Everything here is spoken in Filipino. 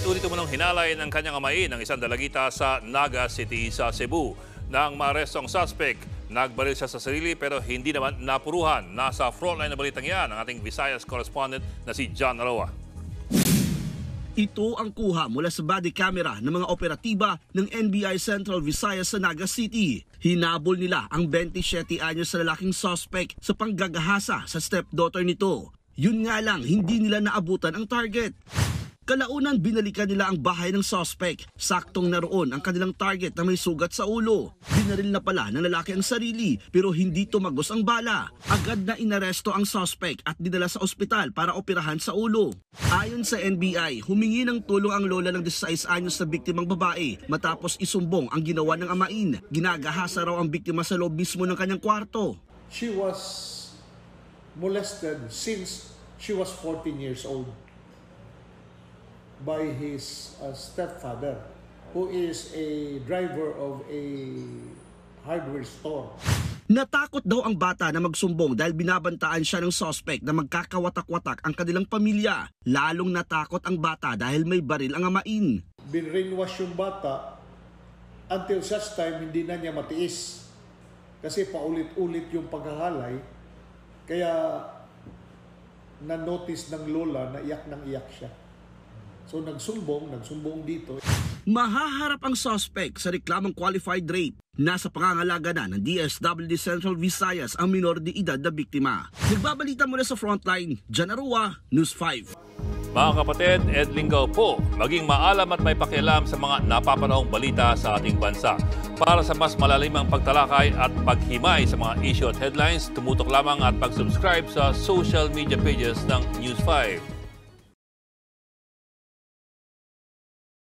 Ulit-ulit umunong hinalay ng kanyang amain ng isang dalagita sa Naga City sa Cebu. Nang maarestong suspect, nagbaril siya sa sarili pero hindi naman napuruhan. Nasa frontline na balitang yan ang ating Visayas correspondent na si John Aroa. Ito ang kuha mula sa body camera ng mga operatiba ng NBI Central Visayas sa Naga City. Hinabol nila ang 27 anyos na lalaking suspect sa panggagahasa sa stepdaughter nito. Yun nga lang, hindi nila naabutan ang target. Kalaunan, binalikan nila ang bahay ng suspect. Saktong naroon ang kanilang target na may sugat sa ulo. Binaril na pala ng lalaki ang sarili pero hindi tumagos ang bala. Agad na inaresto ang suspect at dinala sa ospital para operahan sa ulo. Ayon sa NBI, humingi ng tulong ang lola ng 16 anyos na biktimang babae matapos isumbong ang ginawa ng amain. Ginagahasa raw ang biktima sa loob mismo ng kanyang kwarto. She was molested since she was 14 years old by his stepfather, who is a driver of a hardware store. Natakot daw ang bata na magsumbong dahil binabantaan siya ng suspect na magkakawatak-watak ang kanilang pamilya. Lalong natakot ang bata dahil may baril ang amain. Binrainwash yung bata until such time hindi na niya matiis. Kasi paulit-ulit yung paghahalay. Kaya na-notice ng lola na iyak ng iyak siya. So nagsumbong dito. Mahaharap ang suspect sa reklamong qualified rape. Nasa pangangalaga na ng DSWD Central Visayas ang minor de edad na biktima. Nagbabalita mula sa frontline, John Aroa, News 5. Mga kapatid, Ed Lingaw po, maging maalam at may pakialam sa mga napapanahong balita sa ating bansa. Para sa mas malalimang pagtalakay at paghimay sa mga issue at headlines, tumutok lamang at pag-subscribe sa social media pages ng News 5.